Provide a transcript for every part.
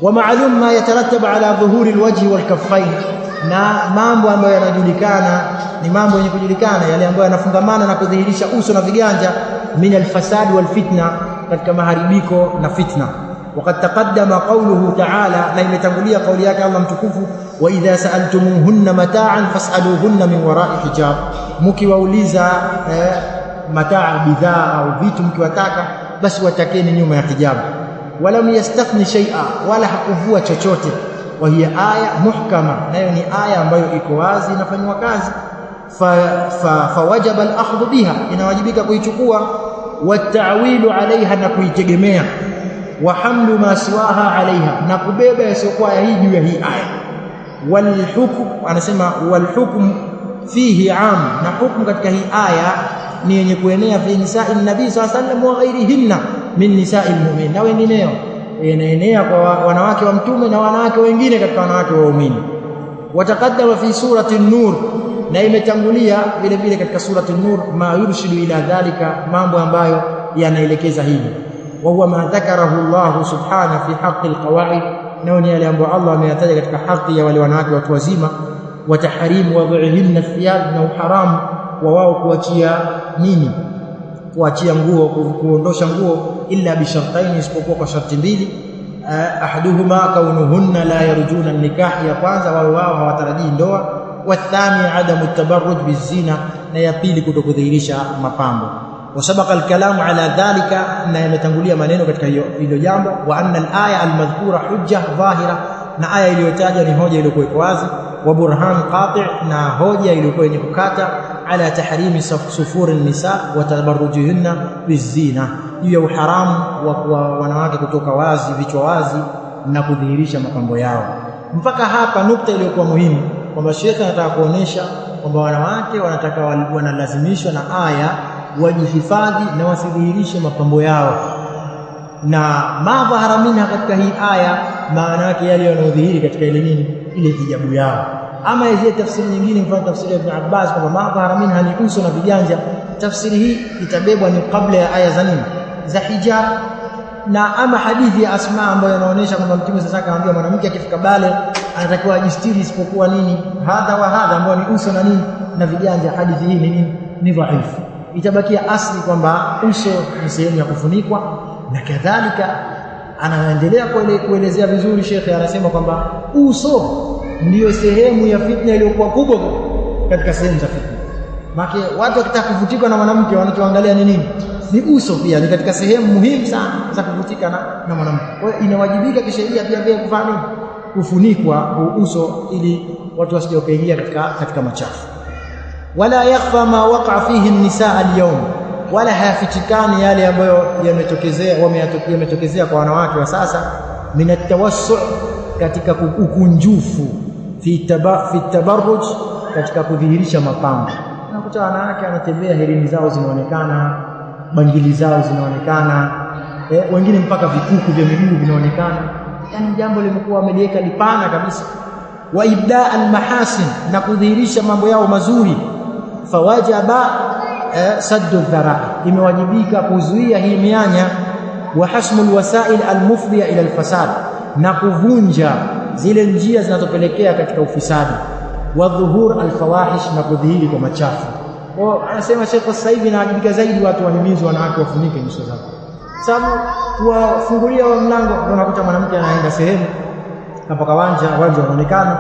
Wa ma'lum ma yatarattabu ala dhuhuri alwajhi walkaffain, na mambo ambayo yanajulikana ni mambo yenye kujulikana yale ambayo yanafungamana na kudhihirisha uso na viganja, min alfasad walfitna, katika maharibiko na fitna. Waqad taqaddama qawluhu ta'ala, na imetangulia kauli yake Allah mtukufu, wa idha sa'altumuhunna mata'an fas'aluhunna min wara'i hijab, mkiwauliza mataa, bidhaa au vitu mkiwataka, basi watakeni nyuma ya hijabu. Walam yastathni shay'a, wala hakuvua chochote. Wa hiya aya muhkama, nayo ni aya ambayo iko wazi inafanywa kazi. Fa wajaba al-akhdhu biha, inawajibika kuichukua. Wa ta'wilu 'alayha, na kuitegemea. Wa hamlu ma siwaha 'alayha, na kubeba yasiokuwa hii juu ya hii aya. Wal hukm, anasema wal hukm fihi 'am, na hukumu katika hii aya ni yenye kuenea fi nisa'i nabii sallallahu alayhi wasallam wa ghairihinna min nisa'i almu'minin, na wengineo, inaenea kwa wanawake wa mtume na wanawake wengine katika wanawake waumini. Wataqaddama fi surati an-nur, na imetangulia vile vile katika surati an-nur ma yurshidu ila dhalika, mambo ambayo yanaelekeza hili. Wa huwa ma dhakarahu Allah subhanahu fi haqqi al-qawaid, na ni yale ambayo Allah ameyataja katika haki ya wale wanawake watu wazima. Wa tahrim wad'ihinna thiyab, na uharamu wa wao kuachia nini, kuachia nguo, kuondosha nguo, illa bi shartain, isipokuwa kwa sharti mbili. Ahaduhuma kaunuhunna la yarjuna nikah, ya kwanza wao hawatarajii ndoa. Wa thani adamu tabarruj bizina, na ya pili kutokudhihirisha mapambo. Wa sabaqa alkalamu ala dhalika, na yametangulia maneno katika hilo jambo. Wa anna alaya almadhkura hujja dhahira, na aya iliyotajwa ni hoja iliyokuwa wazi. Wa burhan qati', na hoja iliyokuwa yenye kukata, ala tahrimi sufuri nisa wa tabarrujuhunna bizina, juu ya uharamu wa wanawake kutoka wazi, vichwa wazi, na kudhihirisha mapambo yao. Mpaka hapa nukta iliyokuwa muhimu, kwamba Sheikh anataka kuonesha kwamba wanawake wanalazimishwa na aya wajihifadhi na wasidhihirishe mapambo yao. Na madhahara minha, katika hii aya maana yake yale yanayodhihiri katika ile nini, ile hijabu yao. Ama hizo tafsiri nyingine, mfano tafsiri ya Ibn Abbas kwamba madhahara minha ni uso na viganja, tafsiri hii itabebwa ni kabla ya aya za nini, za hijab. Na ama hadithi ya Asma ambayo inaonyesha kwamba Mtume sasa akamwambia mwanamke akifika bale anatakiwa ajistiri isipokuwa nini, hadha wa hadha, ambao ni uso na nini na viganja, hadithi hii ni nini, ni dhaifu. Itabakia asli kwamba uso ni sehemu ya kufunikwa. Na kadhalika anaendelea kuelezea vizuri Sheikh, anasema kwamba uso ndiyo sehemu ya fitna iliyokuwa kubwa katika sehemu za fitna. Maana watu wakitaka kuvutika na mwanamke wanachoangalia ni nini, ni uso. Pia ni katika sehemu muhimu sana za kuvutika na mwanamke. Kwa hiyo inawajibika kisheria pia vile kufanya nini, kufunikwa uso, ili watu wasije kaingia katika machafu. Wala yakhfa ma waqa fihi an-nisaa al-yawm, wala hayafichikani yale ambayo yametokezea kwa wanawake wa sasa, min at-tawassu', katika ukunjufu, fi tabarruj, katika kudhihirisha mapambo. Unakuta wanawake wanatembea, herini zao zinaonekana, bangili zao zinaonekana, wengine mpaka vikuku vya miguu vinaonekana. Yani jambo limekuwa wameliweka lipana kabisa. Wa ibda al-mahasin, na kudhihirisha mambo yao mazuri. Fawajaba saddu dhara'i, imewajibika kuzuia hii mianya. Wa hasmul wasail almufdiya ila alfasad, na kuvunja zile njia zinazopelekea katika ufisadi. Wa dhuhur alfawahish, na kudhihiri kwa machafu. Kwa anasema Sheikh, sasa hivi inawajibika zaidi watu wahimizwe wanawake wafunike nyuso zao, sababu kuwafungulia wa mlango, unakuta mwanamke anaenda sehemu kapaka wanja unaonekana,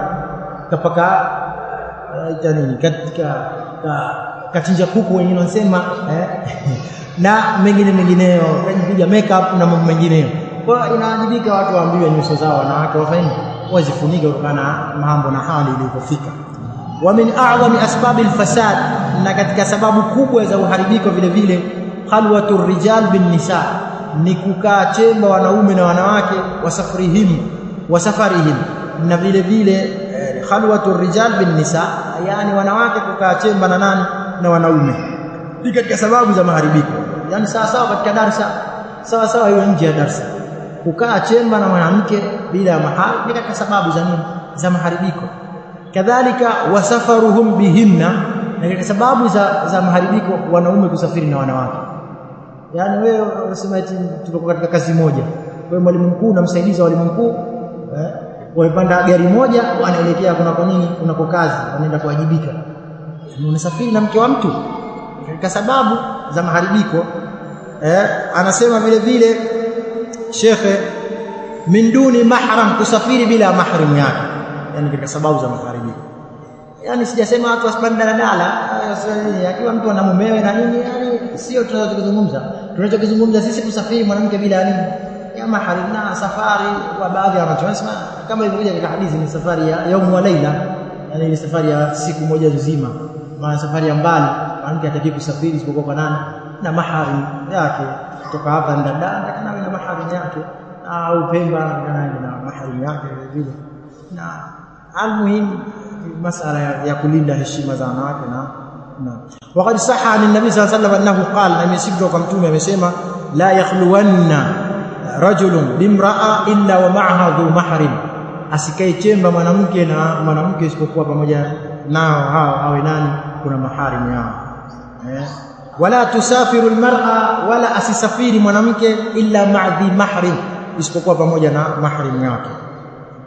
kapaka nini, katika kachinja kuku, wengine wanasema na mengineyo, kujipiga makeup na mambo mengineyo. Kwa hiyo inawajibika watu waambiwe nyuso zao wanawake wafanye wazifunike kutokana na mambo na hali iliyofika. Wa min a'zami asbabil fasad, na katika sababu kubwa za uharibiko vile vile, khalwatu rijal bin nisa, ni kukaa chemba wanaume na wanawake, wasafarihim, na vile vile khalwatu rijal bin nisa, yani wanawake kukaa chemba na nani, na wanaume. Ni katika sababu za maharibiko. Yani sawa katika darasa, sawa hiyo nje ya darasa, kukaa chemba na mwanamke bila mahali, ni katika sababu za nini, za maharibiko. Kadhalika wasafaruhum bihinna, na katika sababu za maharibiko, wanaume kusafiri na wanawake. Yani wewe unasema eti tuko katika kazi moja, wewe mwalimu mkuu na msaidizi wa mwalimu mkuu, Wamepanda gari moja wanaelekea kuna nini, kuna kazi, wanaenda kuwajibika. Unasafiri na mke wa mtu katika sababu za maharibiko. Anasema vile vile shekhe, min duni mahram, kusafiri bila mahram yake, yani katika sababu za maharibiko. Yani sijasema watu wasipande daladala, akiwa mtu ana mumewe na nini, yani sio tunachozungumza. Tunachozungumza sisi kusafiri mwanamke bila nini ya mahram, na safari wa baadhi ya watu wanasema kama ilivyokuja katika hadithi, ni safari ya yaumu wa laila, yani ni safari ya siku moja nzima, maana safari ya mbali mwanamke hataki kusafiri isipokuwa kwa nani, na mahram yake. Kutoka hapa ndanda kana na mahram yake, au Pemba kana na mahram yake vile vile. Na almuhim masala ya kulinda heshima za wanawake. Na waqad sahha an nabii sallallahu alayhi wasallam annahu qala, na msibu kwa mtume amesema, la yakhluwanna rajulun bimra'a illa wa ma'aha dhu mahrim, asikae chemba mwanamke na mwanamke isipokuwa pamoja nao hao awe nani, kuna maharimu yao. Wala tusafiru almar'a, wala asisafiri mwanamke illa ma'dhi mahrim, isipokuwa pamoja na mahrim yake.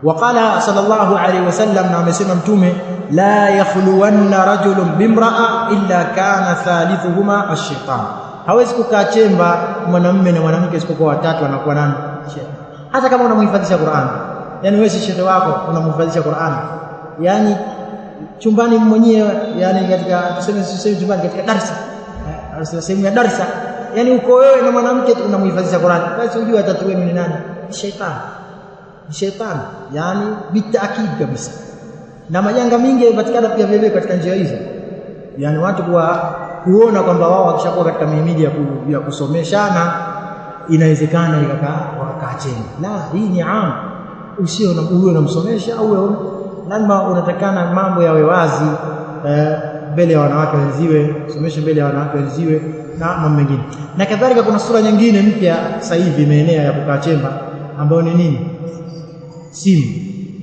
Waqala sallallahu alayhi wasallam, na amesema mtume, la yakhluwanna rajulun bimra'a illa kana thalithuhuma ash-shaytan, hawezi kukaa chemba mwanamume na mwanamke isipokuwa watatu anakuwa nani, shetani. Hata kama unamhifadhisha Qur'an, yani wewe si shehe wako unamhifadhisha Qur'an, yani chumbani mwenyewe, yani katika tuseme chumbani katika darasa, sehemu ya darasa, yani uko wewe na mwanamke unamhifadhisha Qur'an, basi ujue atatuwe ni nani, shetani. Shetani, yani bitakid kabisa. Na majanga mingi yanapatikana pia vile katika njia hizo, yani watu kuona kwamba wao wakishakuwa katika mihimili ya kusomeshana inawezekana wakakaa chini. La, hii ni aam, usio unamsomesha au lazima unatakana mambo yawe wazi mbele ya wanawake wenziwe, somesha mbele ya wanawake wenziwe na mambo mengine. Na kadhalika kuna sura nyingine mpya sasa hivi imeenea ya kukaa chemba, ambayo ni nini? Simu.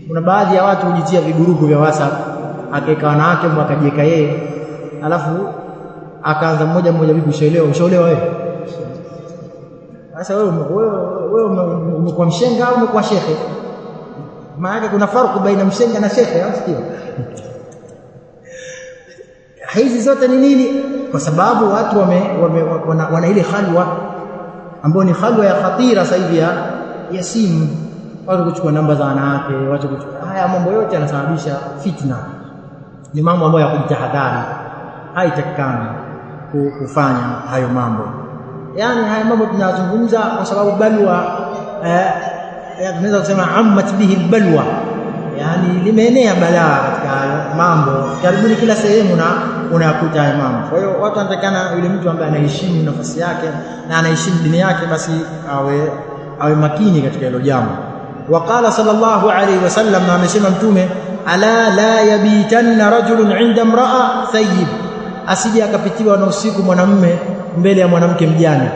Kuna baadhi ya watu hujitia vigurupu vya WhatsApp, akaeka wanawake akajiweka yeye, alafu akaanza mmoja vipi, ushaolewa wewe? Sasa wewe umekuwa mshenga au umekuwa shekhe? Maana kuna farku baina mshenga na shekhe, unasikia? Hizi zote ni nini? Kwa sababu watu wana ile khalwa ambayo ni khalwa ya khatira sasa hivi ya simu. Watu kuchukua namba za wanawake, watu kuchukua. Haya mambo yote yanasababisha fitna. Ni mambo ambayo ya kujitahadhari, haitakikani kufanya hayo mambo. Yani haya mambo tunazungumza kwa sababu balwa, tunaweza kusema ammat bihi balwa, yani limeenea balaa katika mambo karibuni kila sehemu, na unayakuta haya mambo. Kwa hiyo watu wanatakana, yule mtu ambaye anaheshimu nafasi yake na anaheshimu dini yake, basi awe makini katika hilo jambo. Waqala sallallahu alayhi wasallam, na amesema mtume, ala la yabitanna rajulun inda imra'a thayyib, asije akapitiwa na usiku mwanamume mbele ya mwanamke mjane.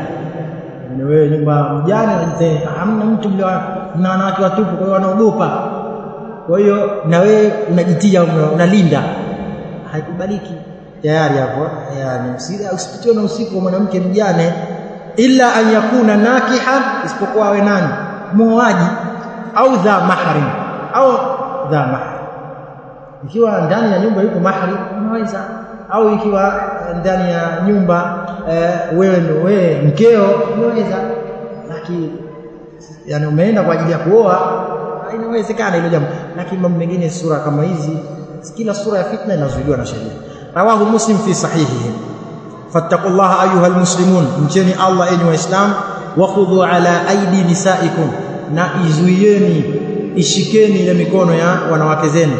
Ni wewe nyumba mjane, hamna mtu na wanawake watupu, kwa hiyo wanaogopa. Kwa hiyo na wewe unajitia, unalinda, haikubaliki tayari hapo. Yani usipitiwe na usiku wa mwanamke mjane, illa an yakuna nakihan, isipokuwa awe nani, muoaji, au dha mahrim, ikiwa ndani ya nyumba yuko mahrim unaweza, au ikiwa ndani ya nyumba wewe mkeo unaweza. Lakini yani umeenda kwa ajili ya kuoa, inawezekana hilo jambo. Lakini mambo mengine, sura kama hizi, kila sura ya fitna inazuiliwa na sheria. Rawahu Muslim fi sahihihi. Fattaqullaha ayuha almuslimun, mcheni Allah enyi Waislamu. Wakhudhu ala aidi nisaikum, na izuieni, ishikeni ile mikono ya wanawake zenu.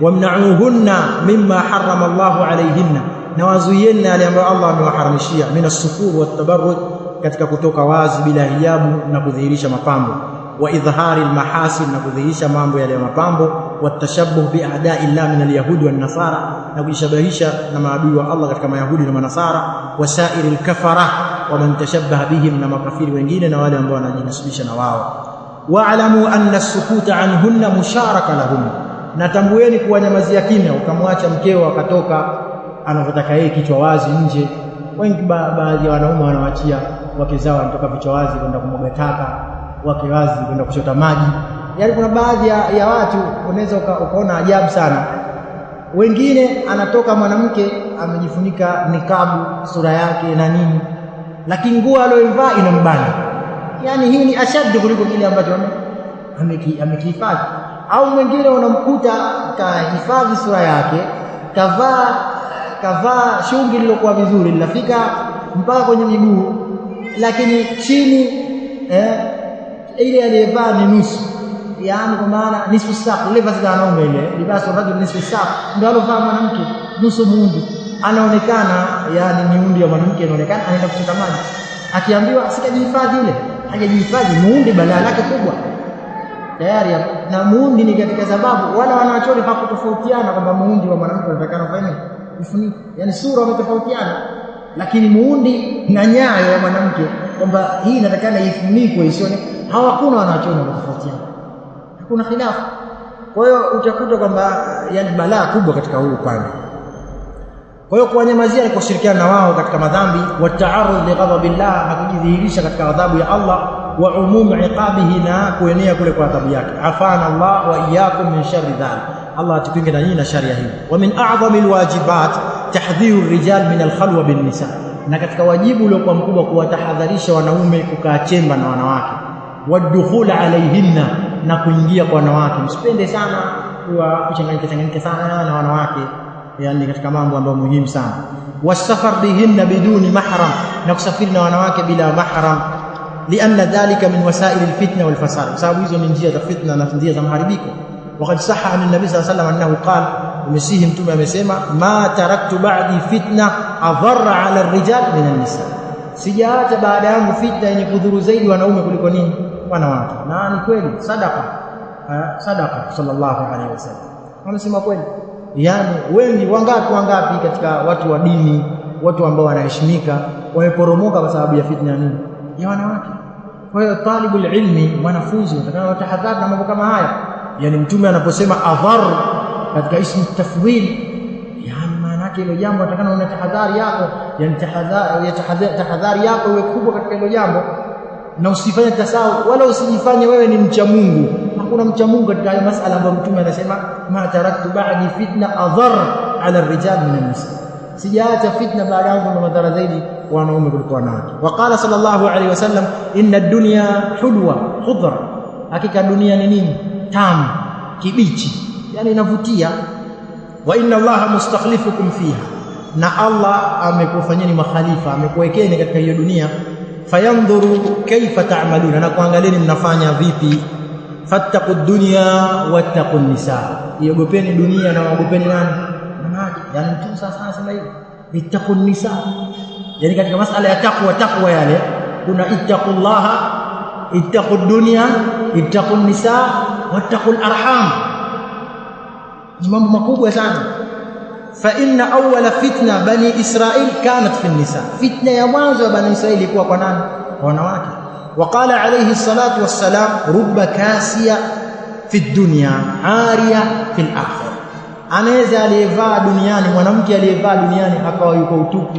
Wamna'uhunna mimma harrama Allahu alayhinna, na wazuieni yale ambayo Allah amewaharamishia, minasufur watabarruj, katika kutoka wazi bila hijabu na kudhihirisha mapambo, wa idhhari almahasin, na kudhihirisha mambo yale ya mapambo, watashabbuh bi a'da'i Allah min alyahudi wan nasara, na kujishabahisha na maadui wa Allah katika mayahudi na manasara, wasairi alkafara wa man tashabbaha bihim, na makafiri wengine na wale ambao wanajinasibisha na wao. Wa'lamu anna as-sukuta anhunna musharaka lahum, na tambueni kuwanyamazia kimya, ukamwacha mkeo akatoka anavyotaka yeye kichwa wazi nje. Wengi baadhi ya wanaume wanawaachia wake zao wanatoka vichwa wazi kwenda kumwaga taka, wake wazi kwenda kuchota maji. Yaani kuna baadhi ya watu unaweza ukaona ajabu sana. Wengine anatoka mwanamke amejifunika nikabu sura yake na nini, lakini nguo aliyovaa inambana. Yaani hii ni ashaddu kuliko kile ambacho amekihifadhi. Au mwingine unamkuta kahifadhi sura yake, kavaa shungi lilokuwa vizuri linafika mpaka kwenye miguu, lakini chini ile aliyevaa ni nusu, yaani kwa maana nisfu saq, ile vazi la wanaume ile libasu rajul nisfu saq, ndio alovaa mwanamke nusu muundi, anaonekana yani miundi ya mwanamke inaonekana, anaenda kuchota maji, akiambiwa sikajihifadhi ile, hajajihifadhi muundi, balaa lake kubwa tayari. Na muundi ni katika sababu wala wanawachori hakutofautiana kwamba muundi wa mwanamke unatakana ufanye ufunike, yani sura umetofautiana, lakini muundi na nyayo ya mwanamke kwamba hii inatakana ifunikwe isione, hawakuna wanawachori kutofautiana, hakuna khilafu. Kwa hiyo utakuta kwamba yani balaa kubwa katika huu upande. Kwa hiyo kuwanyamazia ni kushirikiana na wao katika madhambi, wa ta'arrud li ghadabillah, na kujidhihirisha katika adhabu ya Allah, wa umumu iqabihi, na kuenea kule kwa adhabu yake. Afana Allah wa iyyakum min sharri dhalik, Allah atukinge na nyinyi na shari hii. Wa min a'zami alwajibat tahdhiru ar-rijal min al-khalwa bin nisa, na katika wajibu uliokuwa mkubwa kuwatahadharisha wanaume kukaa chemba na wanawake, wadukhul alayhinna, na kuingia kwa wanawake. Msipende sana kuchanganyika sana na wanawake, yani katika mambo ambayo muhimu sana. Wasafar bihinna biduni mahram, na kusafiri na wanawake bila mahram, lianna dhalika min wasail alfitna walfasad, sababu hizo ni njia za fitna na njia za maharibiko. Waqad sahha an nabii sallallahu alayhi wasallam annahu qala, umesihi mtume amesema, ma taraktu ba'di fitna adharra ala ar-rijal min an-nisa, sijaacha baada yangu fitna yenye kudhuru zaidi wanaume kuliko nini, wanawake. Na ni kweli, sadaqa sallallahu alayhi wasallam amesema kweli. Yani wengi wangapi katika watu wa dini, watu ambao wanaheshimika, wameporomoka kwa sababu ya fitna nini, ya wanawake. Kwa hiyo talibul ilmi, mwanafunzi, utakana watahadhari na mambo kama haya. Yani mtume anaposema adhar katika ismu tafdhil, yani maana yake hilo jambo utakana una tahadhari yako, yani tahadhari yako iwe kubwa katika hilo jambo, na usifanye tasahul, wala usijifanye wewe ni mcha Mungu. Hakuna mcha Mungu katika haya masala ambayo mtume anasema, ma taraktu ba'di fitna adhar ala ar-rijal min an-nisa, sijaacha fitna baada yangu na madhara zaidi wanaume kuliko wanawake. Waqala sallallahu alayhi wasallam, inna ad-dunya hulwa khudra, hakika dunia ni nini, tamu kibichi, yani inavutia. Wa inna Allaha mustakhlifukum fiha, na Allah amekufanyeni makhalifa, amekuwekeni katika hiyo dunia. Fayandhuru kaifa ta'maluna, na kuangalieni mnafanya vipi. Fattaqu dunya wattaqu nisa, iogopeni dunia na waogopeni nani, wanawake. Yani mtume sasa anasema hivi, ittaqu nisa, yani katika masala ya taqwa yale kuna ittaqullaha, ittaqu dunya, ittaqu nisa, wattaqu arham. Ni mambo makubwa sana. Fa inna awwala fitna bani Israil kanat fi nisa, fitna ya mwanzo ya bani Israili ilikuwa kwa nani, kwa wanawake. وقال عليه الصلاة والسلام رب كاسية في الدنيا عارية في الآخرة, anaweza aliyevaa duniani, mwanamke aliyevaa duniani akawa yuko utupu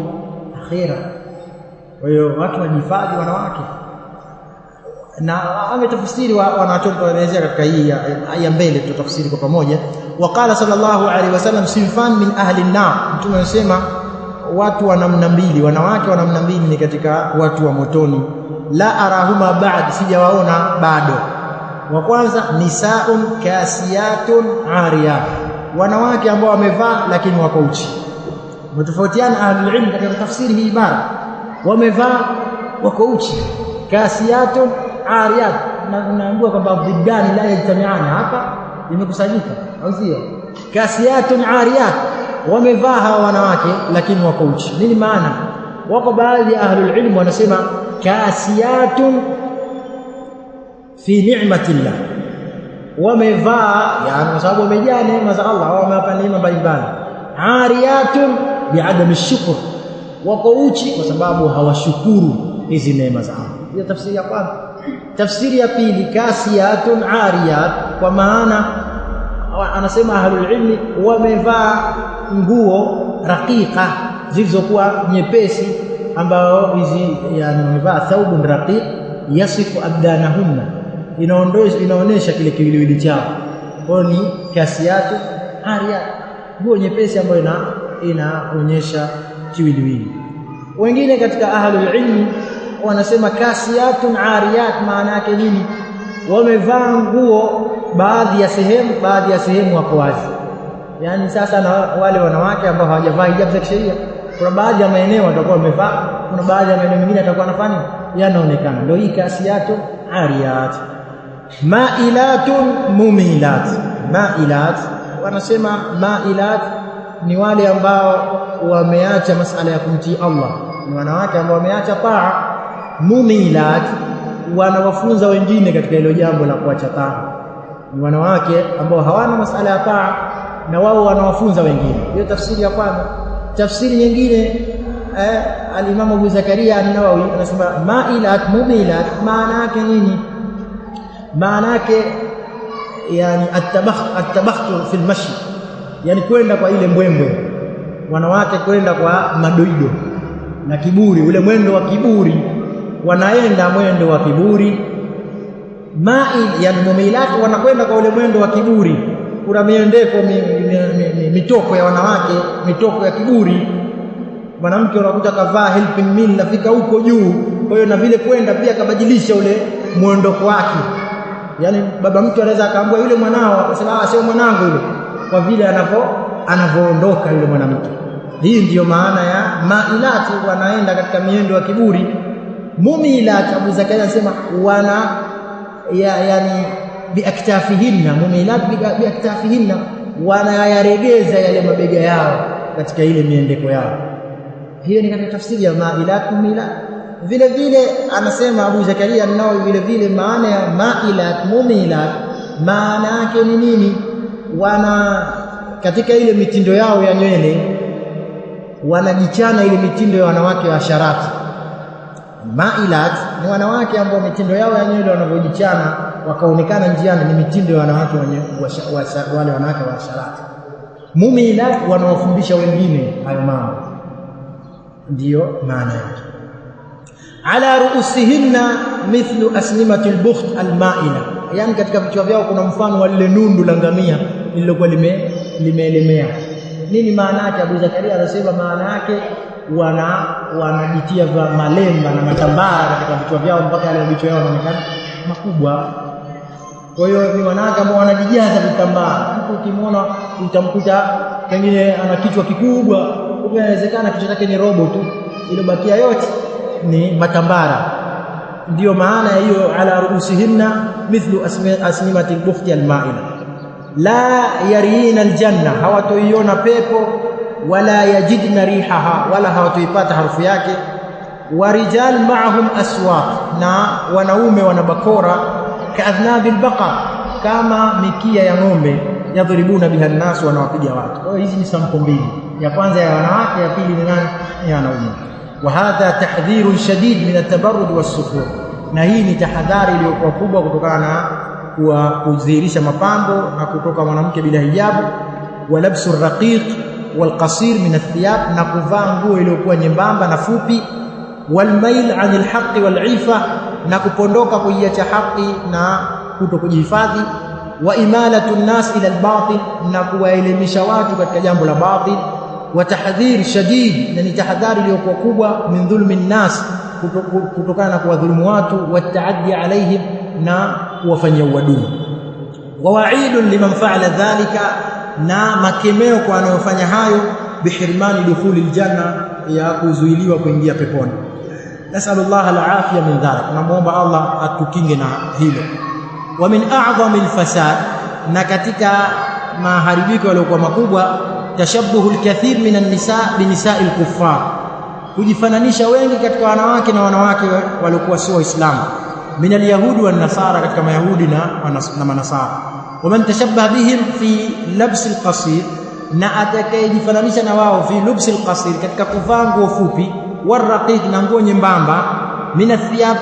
akhira. Kwa hiyo watu wajihifadhi wanawake, na ametafsiri wanachoelezea katika hii aya mbele, tutafsiri kwa pamoja. Waqala sallallahu alaihi wasallam sinfan min ahli an-nar, mtume anasema watu wa namna mbili, wanawake wa namna mbili ni katika watu wa motoni. La arahuma ba'd, sijawaona bado. Wa kwanza, nisaun kasiyatun ariyat, wanawake ambao wamevaa lakini wako uchi. Mtofautiana ahlul ilm katika tafsiri hii ibara, wamevaa wako uchi, kasiyatun ariyat, na tunaambiwa kwamba vidani la yajtamiana, hapa imekusanyika, au sio? Kasiyatun ariyat, wamevaa hawa wanawake lakini wako uchi. Nini maana? Wako baadhi ya ahlul ilm wanasema kasiyatun fi ni'matillah, wamevaa yani kwa sababu wamejaa neema za Allah, wamewapa neema mbalimbali. Ariyatun bi'adami shukr, wako uchi kwa sababu hawashukuru hizi neema za Allah. Hiyo tafsiri ya kwanza. Tafsiri ya pili, kasiyatun ariyat, kwa maana anasema ahlul ilmi wamevaa nguo raqiqa zilizokuwa nyepesi, ambao hizi yani wamevaa thawbun raqiq yasifu abdanahunna, inaonesha kile kiwiliwili chao. Kwa ni kasiyatu ariyat, nguo nyepesi ambayo inaonyesha kiwiliwili. Wengine katika ahlul ilmi wanasema kasiyatun ariyat maana yake nini? Wamevaa nguo baadhi ya sehemu wako wazi. Yani sasa na wale wanawake ambao hawajavaa hijab za kisheria, kuna baadhi ya maeneo watakuwa wamevaa, kuna baadhi ya maeneo mengine atakuwa anafanya yanaonekana. Ndio hii kasiyatu ariyat. Mailatun mumilat. Mailat, wanasema mailat ni wale ambao wameacha masala ya kumtii Allah, ni wanawake ambao wameacha taa. Mumilat, wanawafunza wengine katika hilo jambo la kuacha taa. Ni wanawake ambao hawana masala ya taa na wao wanawafunza wengine. Hiyo tafsiri ya kwanza. Tafsiri nyingine al-Imam Abu Zakaria an-Nawawi anasema mailat mumilat maana yake nini? Maana yake yani at-tabakhtur fi al-mashi, yani kwenda kwa ile mbwembwe, wanawake kwenda kwa madoido na kiburi, ule mwendo wa kiburi, wanaenda mwendo wa kiburi. Mail yani mumilat, wanakwenda kwa ule mwendo wa kiburi. Kuna miendeko mitoko ya wanawake, mitoko ya kiburi. Mwanamke unakuta kavaa helping meal nafika huko juu, kwa hiyo na vile kwenda pia kabadilisha ule muondoko wake. Yani baba mtu anaweza akaambia yule mwanao, akasema sio mwanangu yule, kwa vile anavoondoka yule mwanamke. Hii ndiyo maana ya mailati, wanaenda katika miendo ya kiburi. Mumilat, Abu Zakaria anasema yani biaktafihinna, mumilat biaktafihinna, wanayaregeza yale mabega yao katika ile miendeko yao. Hiyo ni katika tafsiri ya mailat mumilat. Vile vile anasema Abu Zakaria nao vile vile maana ya mailat mumilat maana yake ni nini? Wana katika ile mitindo yao ya nywele wanajichana ile mitindo ya wanawake wa asharati. Mailat ni wanawake ambao mitindo yao ya nywele wanavyojichana wakaonekana njiani, ni mitindo ya wanawake wale wanawake wa asharati. Mumilat wanawafundisha wengine hayo mambo, ndiyo maana yake. Ala ruusihinna mithlu asnimati albukht almaila, yani katika vichwa vyao kuna mfano wa lile nundu la ngamia lililokuwa limeelemea. Nini maana yake? Abu Zakaria anasema maana yake wanajitia malemba na matambara katika vichwa vyao mpaka yale vichwa yao yanaonekana makubwa. Kwa hiyo ni wanawake ambao wanajijaza vitambaa. Mtu ukimwona utamkuta pengine ana kichwa kikubwa, kumbe inawezekana kichwa chake ni robo tu, ile bakia yote ni matambara. Ndiyo maana hiyo ala ruusihinna mithlu asnimati al-bukhti al-ma'ila. La yarina aljanna, hawatoiona pepo, wala yajidna rihaha, wala hawatoipata harufu yake. Warijal ma'ahum aswaq, na wanaume wanabakora kaadhnabil baqar, kama mikia ya ng'ombe, yadhribuna biha an-nas, wanawapiga watu. Kwa hiyo hizi ni sampo mbili, ya kwanza ya wanawake, ya pili ni nani? Ni wanaume. Wa hadha tahdhirun shadid min at-tabarrud was-sufur, na hii ni tahadhari iliyokuwa kubwa kutokana na kudhihirisha mapambo na kutoka mwanamke bila hijabu. Wa labsu raqiq wal qasir min athiyab, na kuvaa nguo iliyokuwa nyembamba na fupi. Wal mail anil haqqi wal ifa, na kupondoka kuiacha haki na kutokujihifadhi. Wa imalatu nnas ila al batil, na kuwaelimisha watu katika jambo la batil. Wa tahdhir shadid, na ni tahadhari iliyokuwa kubwa, min dhulmi nnas, kutokana na kuwadhulumu watu. Wa taaddi alaihim, na kuwafanyia uadui. Wa wa'idun liman fa'ala dhalika, na makemeo kwa wanaofanya hayo. Bihirmani dukhuli aljanna, ya kuzuiliwa kuingia peponi. Nasallallahu al-afia min dhalik, tunamuomba Allah atukinge na hilo. Wa min a'zami al-fasad, na katika maharibiko yaliokuwa makubwa, tashabbuhu al-kathir min an-nisa bi nisa'i al-kuffar, kujifananisha wengi katika wanawake na wanawake waliokuwa sio Waislamu. Min al-yahudi wan-nasara, katika mayahudi na manasara. Wa man tashabbaha bihim fi labs al-qasir, na atakayejifananisha na wao fi lubs al-qasir, katika kuvaa nguo fupi, waraqiq, na nguo nyembamba, min athiyab,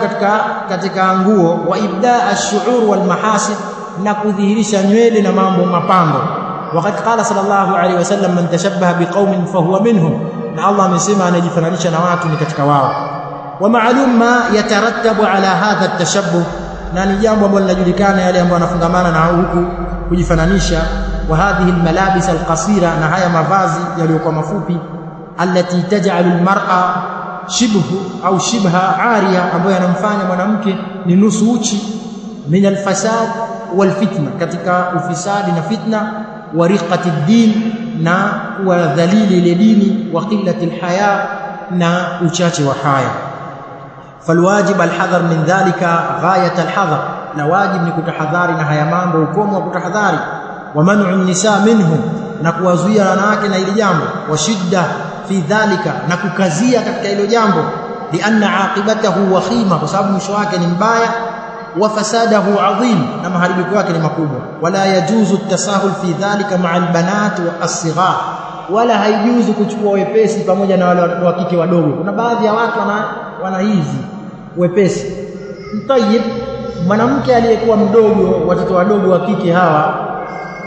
katika nguo, wa ibda ash-shu'ur wal mahasin, na kudhihirisha nywele na mambo mapambo. Waqad qala sallallahu alayhi wasallam, man tashabbaha biqaumin fahuwa minhum, na Allah amesema anajifananisha na watu ni katika wao. Wa ma'lum ma yatarattabu ala hadha at-tashabbuh, na ni jambo ambalo linajulikana yale ambayo yanafungamana na huku kujifananisha. Wa hadhihi almalabis alqasira, na haya mavazi yaliyokuwa mafupi, allati taj'alu almar'a shibha ariya, ambayo yanamfanya mwanamke ni nusu uchi, min alfasad walfitna, katika ufisadi na fitna, wa riqati ad-din, na kuwa dhalili ile dini, wa qillati alhaya, na uchache wa haya. Falwajib alhadhar min dhalika ghayat alhadhar, na wajib ni kutahadhari na haya mambo, ukomo wa kutahadhari. Wa man'u an-nisa minhu, na kuwazuia wanawake na ile jambo. Wa shidda fi dhalika, na kukazia katika hilo jambo. Lianna aqibatahu wakhima, kwa sababu mwisho wake ni mbaya. Wa fasadahu adhim, na maharibiko yake ni makubwa. Wala yajuzu at-tasahul fi dhalika ma'a al-banat wa as-sighar, wala haijuzu kuchukua wepesi pamoja na wale wa kike wadogo. Kuna baadhi ya watu wana hizi wepesi. Mtayib, mwanamke aliyekuwa mdogo, watoto wadogo wa kike hawa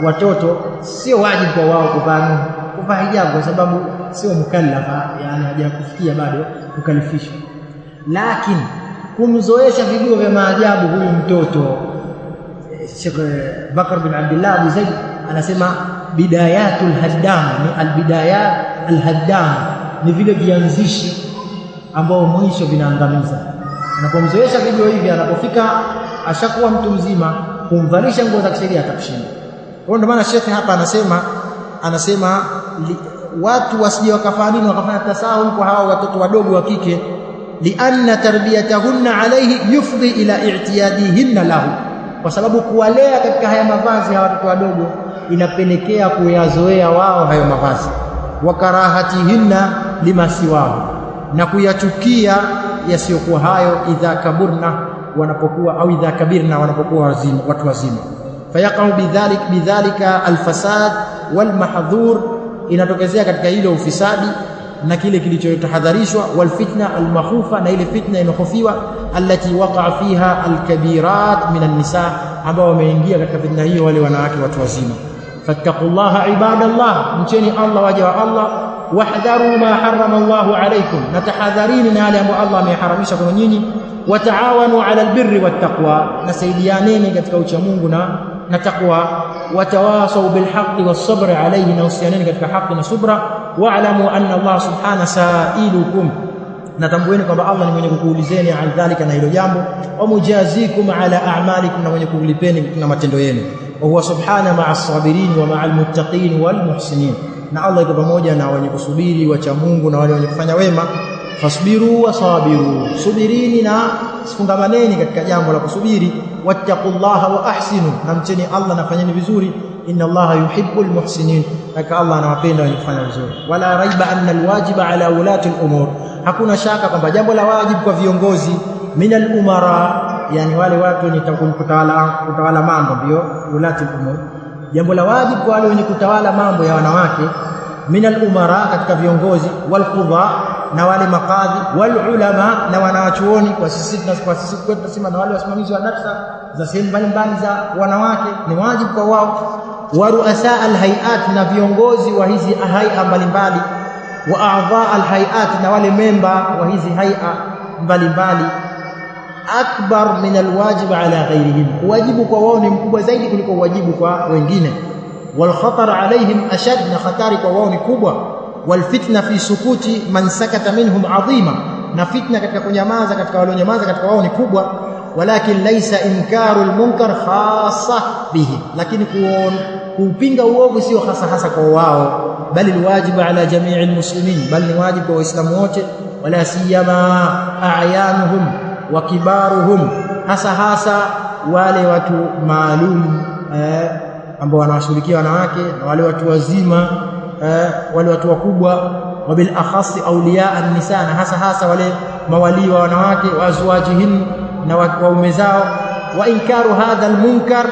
watoto, sio wajibu kwa wao kuvaa hijabu, kwa sababu sio mukallafa, yani hajakufikia bado kukalifishwa. Lakini kumzoesha viguo vya maajabu huyu mtoto, Sheikh Bakr bin Abdullah Abu Zaid anasema bidayatul haddam, ni albidayat alhaddam, ni vile vianzishi ambao mwisho vinaangamiza. Anapomzoesha viguo hivi, anapofika ashakuwa mtu mzima, kumvalisha nguo za kisheria atakushinda. Kwa ndio maana Sheikh hapa anasema watu wasije wakafanya tasahul kwa hao watoto wadogo wa kike, lianna tarbiyatahunna alayhi yufdi ila i'tiyadihinna lahu, kwa sababu kuwalea katika haya mavazi ya watoto wadogo inapelekea kuyazoea wao hayo mavazi. Wa karahatihinna lima siwahu, na kuyachukia yasiyokuwa hayo, idha kaburna, wanapokuwa au idha kabirna, wanapokuwa watu wazima. Fayaqau bidhalika alfasad walmahdhur, inatokezea katika hilo ufisadi na kile kilichotahadharishwa, walfitna almakhufa, na ile fitna inahofiwa, allati waqa'a fiha alkabirat min an-nisa, ambao wameingia katika fitna hiyo wale wanawake watu wazima. Fattaqullaha ibadallah, mcheni Allah waja wa Allah. Wahdharu ma harrama Allahu alaykum, na tahadharini na yale ambayo Allah ameharamisha kwa nyinyi. Wataawanu ala albirri wattaqwa, na saidianeni katika ucha Mungu na taqwa. Watawasau bilhaqqi wassabri alayhi, na usianeni katika haki na subra. Wa'lamu anna Allah subhanahu sa'ilukum, na tambueni kwamba Allah ni mwenye kukuulizeni an dhalika, na hilo jambo. Wa mujazikum ala a'malikum, na mwenye kukulipeni na matendo yenu. Wa huwa subhanahu ma'as sabirin wa ma'al muttaqin wal muhsinin, na Allah yuko pamoja na wenye kusubiri wacha Mungu na wale wenye kufanya wema. Fasbiru wa sabiru, subirini na sifungamaneni katika jambo la kusubiri. Wattaqullaha wa ahsinu, na mcheni Allah na fanyeni vizuri. Inna Allaha yuhibbul muhsinin, haka Allah anawapenda wenye kufanya vizuri. Wala raiba anna alwajiba ala ulati al-umur, hakuna shaka kwamba jambo la wajibu kwa viongozi, min al-umara, yani wale watu wenye kutawala mambo, ndio ulati al-umur. Jambo la wajibu kwa wale wenye kutawala mambo ya wanawake, min al-umara, katika viongozi, wal qudha, na wale makadhi, wal ulama, na wanawachuoni. Kwa sisi kwetu tunasema na wale wasimamizi wa darasa za sehemu mbalimbali za wanawake, ni wajibu kwa wao. Wa ruasa alhayat, na viongozi wa hizi hay'a mbalimbali. Wa a'dha alhayat, na wale memba wa hizi hay'a mbalimbali. Akbar min alwajib ala ghayrihim, wajibu kwa wao ni mkubwa zaidi kuliko wajibu kwa wengine. Wal khatar alaihim ashad, na khatari kwa wao ni kubwa. Wal fitna fi sukuti man sakata minhum adhima, na fitna katika kunyamaza katika walionyamaza katika wao ni kubwa. Walakin laysa inkaru almunkar khassa bihi, lakini kupinga uovu sio hasa kwa wao, bali alwajibu ala jamii almuslimin, bali ni wajibu kwa waislamu wote. Wala siyama a'yanuhum wa kibaruhum, hasa wale watu maalum ambao wanawashughulikia wanawake, na wale watu wazima, wale watu wakubwa. Wa bil akhas awliya an-nisa, na hasa wale mawali wa wanawake, wa azwajihin, na waume zao. Wa inkaru hadha al-munkar,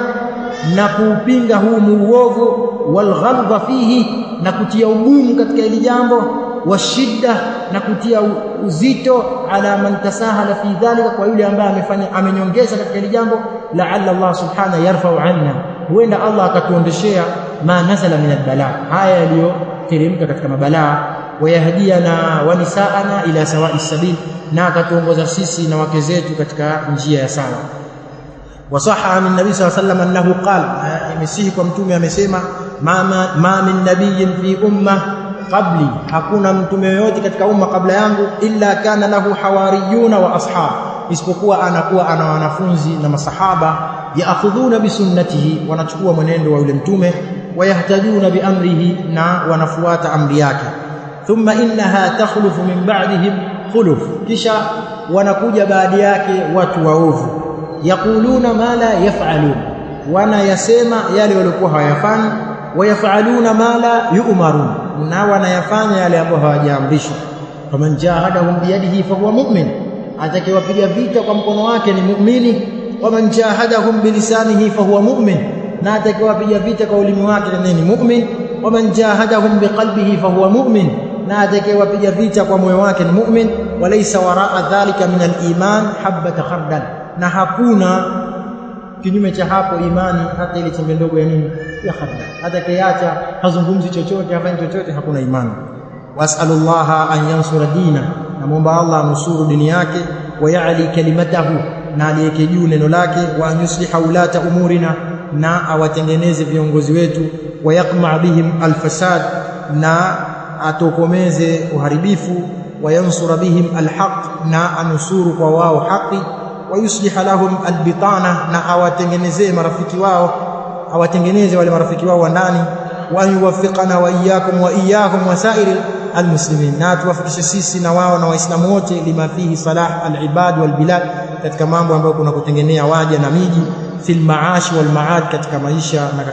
na kupinga huu muovu. Wal ghalba fihi, na kutia ugumu katika hili jambo. Wa shidda, na kutia uzito ala man tasahala fi dhalika, kwa yule ambaye amenyongeza katika hili jambo. La'alla Allah subhanahu yarfa'u anna, huenda Allah akatuondeshea ma nazala min albala, haya yaliyoteremka katika mabalaa. Wayahdiana wa nisaana ila sawa'i sabil, na akatuongoza sisi na wake zetu katika njia ya sawa. وصح عن النبي صلى الله عليه وسلم أنه قال يمسيكم متومي amesema ma min nabiyyin fi umma qabli, hakuna mtume yoyote katika umma kabla yangu illa kana lahu hawariyuna wa ashab, isipokuwa anakuwa ana wanafunzi na masahaba yaakhudhuna bi sunnatihi, wanachukua mwenendo wa yule mtume, wayahtajuna bi amrihi, na wanafuata amri yake. Thumma innaha takhlufu min ba'dihim khuluf, kisha wanakuja baada yake watu waovu, yaquluna ma la yaf'alun, wanayasema yale waliokuwa hawayafanyi, wayaf'aluna ma la yu'marun, na wanayafanya yale ambayo hawajaamrishwa. Faman jahadahum biyadihi fahuwa mu'min, atakayewapiga vita kwa mkono wake ni muumini. Waman jahadahum bilisanihi fahuwa mu'min, na atakayewapiga vita kwa ulimi wake ni mu'min. Waman jahadahum biqalbihi fahuwa mu'min, na atakayewapiga vita kwa moyo wake ni mu'min. Walaysa waraa dhalika min al-iman habata khardal, na hakuna kinyume cha hapo imani hata ile chembe ndogo ya nini, ya khardal. Atakayeacha hazungumzi chochote, hafanyi chochote, hakuna imani. Was'alullaha an yansura dina, na muomba Allah nusuru dini yake, wa ya'li kalimatahu, na aliweke juu neno lake, wa an yusliha ulata umurina, na awatengeneze viongozi wetu, wa yaqma bihim alfasad, na atokomeze uharibifu, wa yansura bihim alhaq, na anusuru kwa wao haki, wa yusliha lahum albitana, na awatengeneze marafiki wao, awatengeneze wale marafiki wao wa ndani, wa yuwaffiqana wa iyyakum wa iyyahum wa sa'iril almuslimin, na tuwafikishe sisi na wao na waislamu wote, lima fihi salah alibad walbilad, katika mambo ambayo kuna kutengenea waja na miji, fil maash wal maad, katika maisha na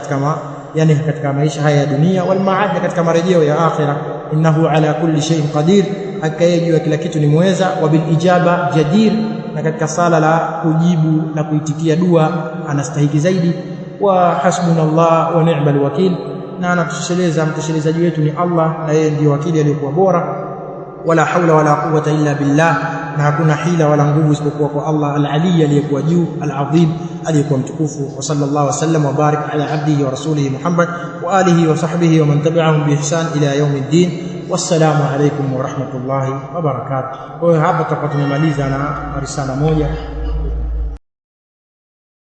katika maisha haya ya dunia, wal maad, katika marejeo ya akhira. Innahu ala kulli shay'in qadir, akayejua kila kitu ni muweza. Wa bil ijaba jadir, na katika sala la kujibu na kuitikia dua anastahiki zaidi. Wa hasbunallah wa ni'mal wakil, na anatosheleza, mtosheleza wetu ni Allah, na yeye ndiyo wakili aliyekuwa bora. Wala haula wala quwwata illa billah, na hakuna hila wala nguvu isipokuwa kwa Allah al-ali aliyekuwa juu, al-azim aliyekuwa mtukufu. Wa sallallahu wasallam wa barik ala abdihi wa rasulihi Muhammad wa alihi wa sahbihi wa man tabi'ahum bi ihsan ila yawmiddin. Wassalamu alaykum wa rahmatullahi wa barakatuh. Kwa hiyo hapa tutakuwa tumemaliza na risala moja.